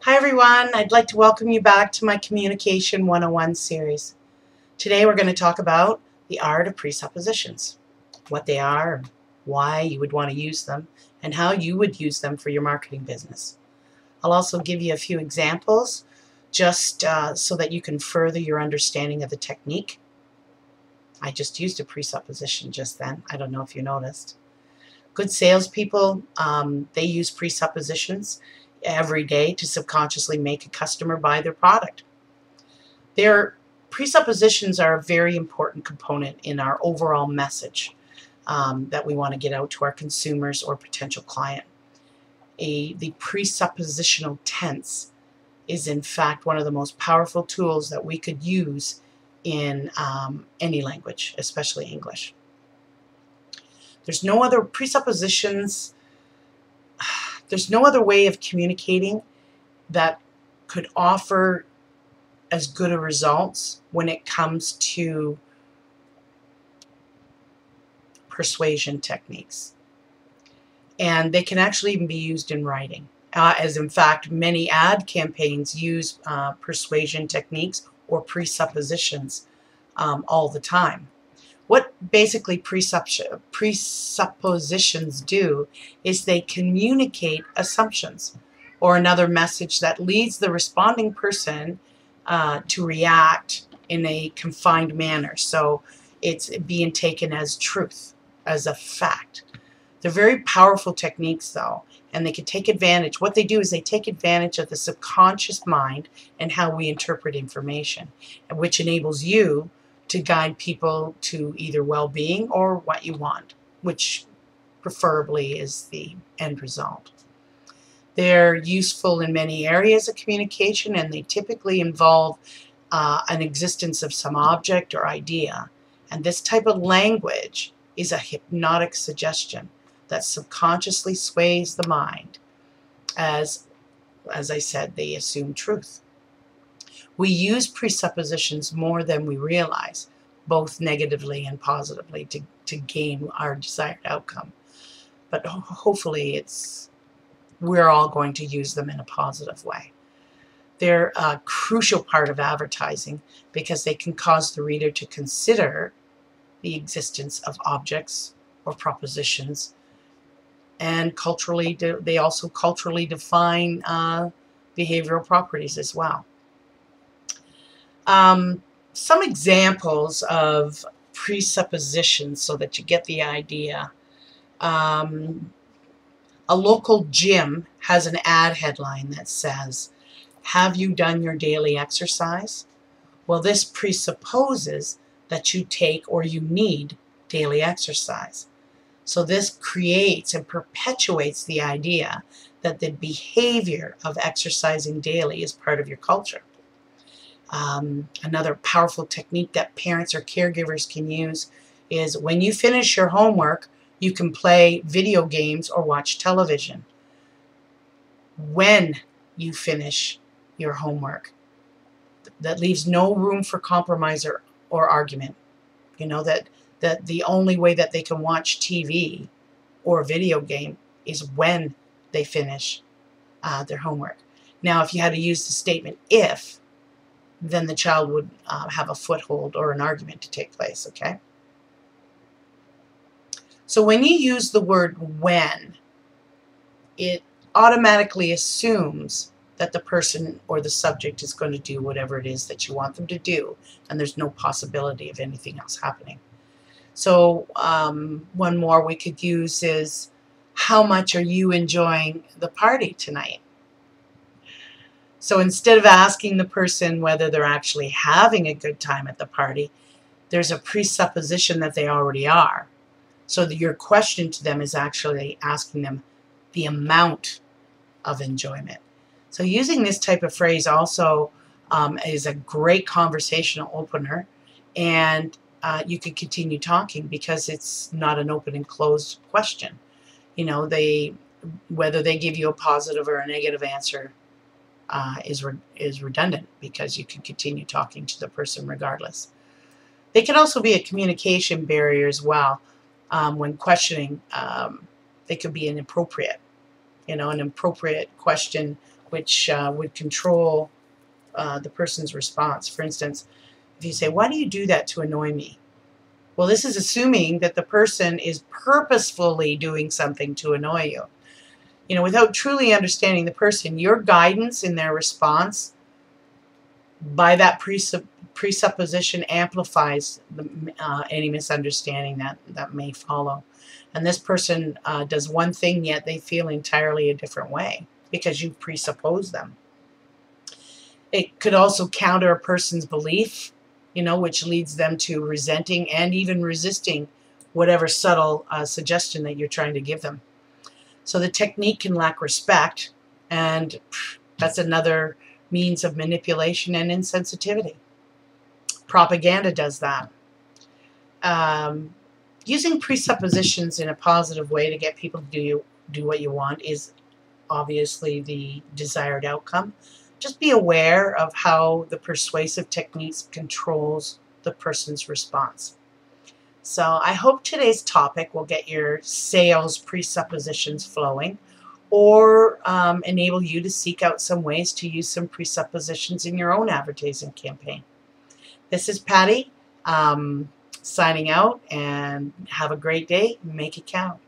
Hi everyone, I'd like to welcome you back to my Communication 101 series. Today we're going to talk about the art of presuppositions, what they are, why you would want to use them, and how you would use them for your marketing business. I'll also give you a few examples just so that you can further your understanding of the technique. I just used a presupposition just then. I don't know if you noticed. Good salespeople, they use presuppositions every day to subconsciously make a customer buy their product. Their presuppositions are a very important component in our overall message that we want to get out to our consumers or potential client. The presuppositional tense is in fact one of the most powerful tools that we could use in any language, especially English. There's no other presuppositions. There's no other way of communicating that could offer as good a results when it comes to persuasion techniques. And they can actually even be used in writing, as in fact many ad campaigns use persuasion techniques or presuppositions all the time. What basically presuppositions do is they communicate assumptions or another message that leads the responding person to react in a confined manner. So it's being taken as truth, as a fact. They're very powerful techniques though, and they can take advantage. What they do is they take advantage of the subconscious mind and how we interpret information, which enables you to guide people to either well-being or what you want, which preferably is the end result. They're useful in many areas of communication, and they typically involve an existence of some object or idea. And this type of language is a hypnotic suggestion that subconsciously sways the mind as I said, they assume truth. We use presuppositions more than we realize, both negatively and positively, to gain our desired outcome. But hopefully we're all going to use them in a positive way. They're a crucial part of advertising because they can cause the reader to consider the existence of objects or propositions, and they also culturally define behavioral properties as well. Some examples of presuppositions so that you get the idea. A local gym has an ad headline that says, "Have you done your daily exercise?" Well, this presupposes that you take or you need daily exercise. So this creates and perpetuates the idea that the behavior of exercising daily is part of your culture. Another powerful technique that parents or caregivers can use is when you finish your homework, you can play video games or watch television. When you finish your homework, that leaves no room for compromise or argument. You know, that the only way that they can watch TV or a video game is when they finish their homework. Now, if you had to use the statement "if," then the child would have a foothold or an argument to take place, okay? So when you use the word "when," it automatically assumes that the person or the subject is going to do whatever it is that you want them to do, and there's no possibility of anything else happening. So one more we could use is, "How much are you enjoying the party tonight?" So instead of asking the person whether they're actually having a good time at the party, there's a presupposition that they already are. So that your question to them is actually asking them the amount of enjoyment. So using this type of phrase also is a great conversational opener, and you could continue talking because it's not an open and closed question. You know, whether they give you a positive or a negative answer is redundant because you can continue talking to the person regardless. They can also be a communication barrier as well. When questioning, they could be inappropriate. You know, an appropriate question which would control the person's response. For instance, if you say, "Why do you do that to annoy me?" Well, this is assuming that the person is purposefully doing something to annoy you. You know, without truly understanding the person, your guidance in their response by that presupposition amplifies any misunderstanding that may follow. And this person does one thing, yet they feel entirely a different way because you presuppose them. It could also counter a person's belief, you know, which leads them to resenting and even resisting whatever subtle suggestion that you're trying to give them. So the technique can lack respect, and that's another means of manipulation and insensitivity. Propaganda does that. Using presuppositions in a positive way to get people to do what you want is obviously the desired outcome. Just be aware of how the persuasive techniques controls the person's response. So I hope today's topic will get your sales presuppositions flowing, or enable you to seek out some ways to use some presuppositions in your own advertising campaign. This is Patty signing out, and have a great day. Make it count.